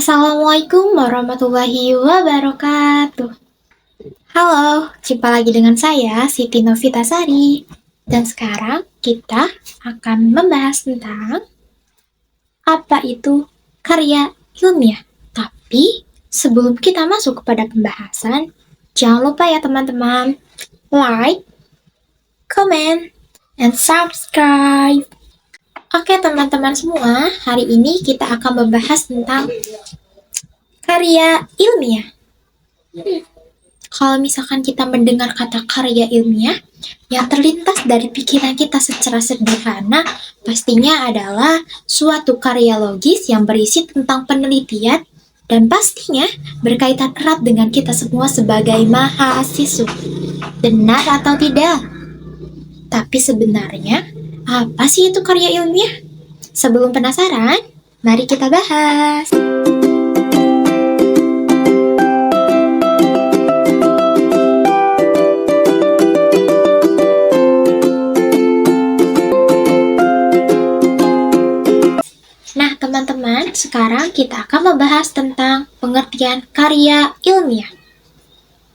Assalamualaikum warahmatullahi wabarakatuh. Halo, jumpa lagi dengan saya Siti Novitasari. Dan sekarang kita akan membahas tentang apa itu karya ilmiah. Tapi sebelum kita masuk kepada pembahasan, jangan lupa ya teman-teman, like, comment, and subscribe. Oke teman-teman semua, hari ini kita akan membahas tentang karya ilmiah. Kalau misalkan kita mendengar kata karya ilmiah, yang terlintas dari pikiran kita secara sederhana pastinya adalah suatu karya logis yang berisi tentang penelitian dan pastinya berkaitan erat dengan kita semua sebagai mahasiswa. Benar atau tidak? Tapi sebenarnya, apa sih itu karya ilmiah? Sebelum penasaran, mari kita bahas. Nah, teman-teman, sekarang kita akan membahas tentang pengertian karya ilmiah.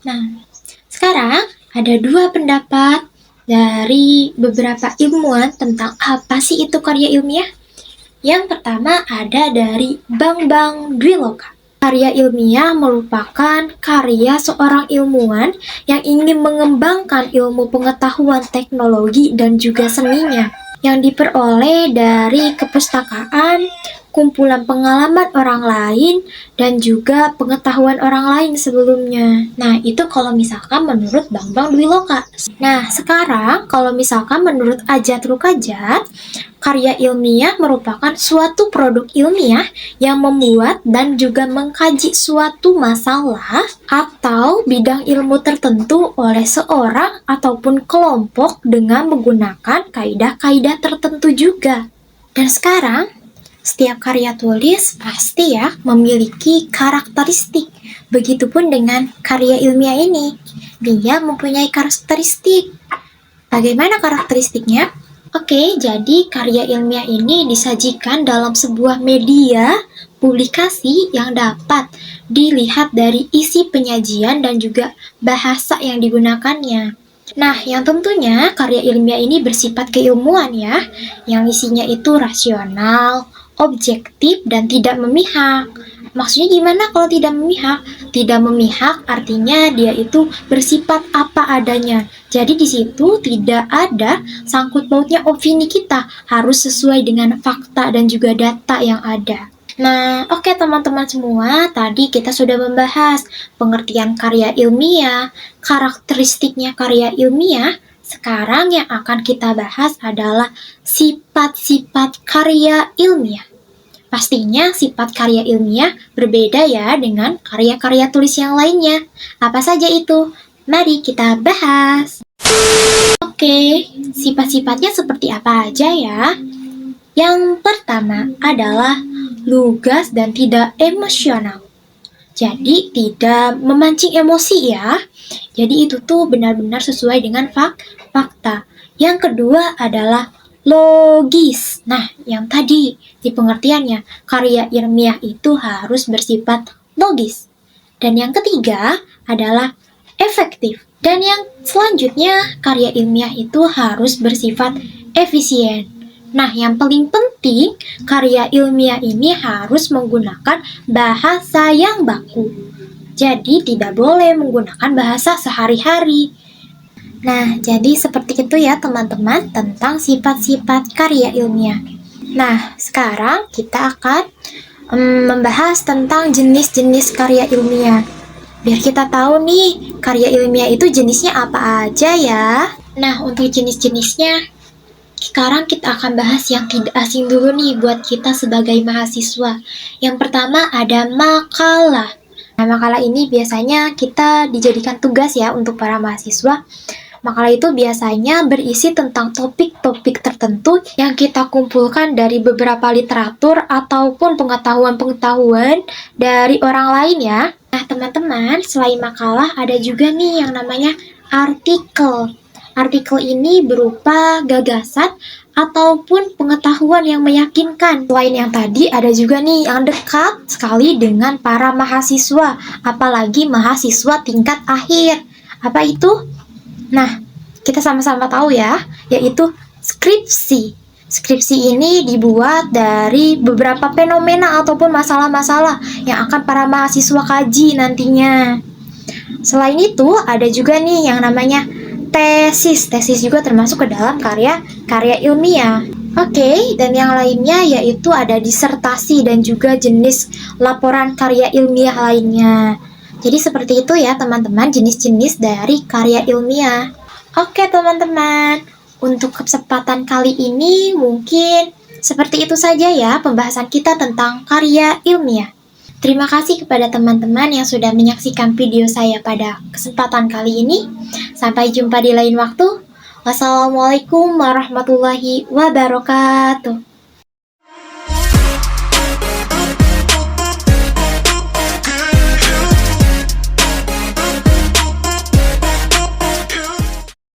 Nah, sekarang ada dua pendapat dari beberapa ilmuwan tentang apa sih itu karya ilmiah. Yang pertama ada dari Bambang Dwiloka. Karya ilmiah merupakan karya seorang ilmuwan yang ingin mengembangkan ilmu pengetahuan teknologi dan juga seninya, yang diperoleh dari kepustakaan, kumpulan pengalaman orang lain, dan juga pengetahuan orang lain sebelumnya. Nah, itu kalau misalkan menurut Bambang Dwiloka. Nah, sekarang kalau misalkan menurut Ajat Rukajat, karya ilmiah merupakan suatu produk ilmiah yang membuat dan juga mengkaji suatu masalah atau bidang ilmu tertentu oleh seorang ataupun kelompok dengan menggunakan kaidah-kaidah tertentu juga. Dan sekarang, setiap karya tulis pasti ya memiliki karakteristik. Begitupun dengan karya ilmiah ini. Dia mempunyai karakteristik. Bagaimana karakteristiknya? Oke, jadi karya ilmiah ini disajikan dalam sebuah media publikasi yang dapat dilihat dari isi penyajian dan juga bahasa yang digunakannya. Nah, yang tentunya karya ilmiah ini bersifat keilmuan ya, yang isinya itu rasional, objektif, dan tidak memihak. Maksudnya gimana kalau tidak memihak? Tidak memihak artinya dia itu bersifat apa adanya. Jadi di situ tidak ada sangkut pautnya opini kita, harus sesuai dengan fakta dan juga data yang ada. Nah, oke teman-teman semua, tadi kita sudah membahas pengertian karya ilmiah, karakteristiknya karya ilmiah. Sekarang yang akan kita bahas adalah sifat-sifat karya ilmiah. Pastinya sifat karya ilmiah berbeda ya dengan karya-karya tulis yang lainnya. Apa saja itu? Mari kita bahas. Oke, sifat-sifatnya seperti apa aja ya? Yang pertama adalah lugas dan tidak emosional. Jadi tidak memancing emosi ya. Jadi itu tuh benar-benar sesuai dengan fakta. Yang kedua adalah logis. Nah, yang tadi di pengertiannya, karya ilmiah itu harus bersifat logis. Dan yang ketiga adalah efektif. Dan yang selanjutnya, karya ilmiah itu harus bersifat efisien. Nah, yang paling penting, karya ilmiah ini harus menggunakan bahasa yang baku. Jadi, tidak boleh menggunakan bahasa sehari-hari. Nah, jadi seperti itu ya teman-teman tentang sifat-sifat karya ilmiah. Nah, sekarang kita akan membahas tentang jenis-jenis karya ilmiah. Biar kita tahu nih, karya ilmiah itu jenisnya apa aja ya. Nah, untuk jenis-jenisnya, sekarang kita akan bahas yang tidak asing dulu nih buat kita sebagai mahasiswa. Yang pertama ada makalah. Nah, makalah ini biasanya kita dijadikan tugas ya untuk para mahasiswa. Makalah itu biasanya berisi tentang topik-topik tertentu yang kita kumpulkan dari beberapa literatur ataupun pengetahuan-pengetahuan dari orang lain ya. Nah teman-teman, selain makalah ada juga nih yang namanya artikel. Artikel ini berupa gagasan ataupun pengetahuan yang meyakinkan. Selain yang tadi, ada juga nih yang dekat sekali dengan para mahasiswa, apalagi mahasiswa tingkat akhir. Apa itu? Nah, kita sama-sama tahu ya, yaitu skripsi. Skripsi ini dibuat dari beberapa fenomena ataupun masalah-masalah yang akan para mahasiswa kaji nantinya. Selain itu, ada juga nih yang namanya tesis. Tesis juga termasuk ke dalam karya ilmiah. Oke, dan yang lainnya yaitu ada disertasi dan juga jenis laporan karya ilmiah lainnya. Jadi seperti itu ya teman-teman, jenis-jenis dari karya ilmiah. Oke teman-teman, untuk kesempatan kali ini mungkin seperti itu saja ya pembahasan kita tentang karya ilmiah. Terima kasih kepada teman-teman yang sudah menyaksikan video saya pada kesempatan kali ini. Sampai jumpa di lain waktu. Wassalamualaikum warahmatullahi wabarakatuh.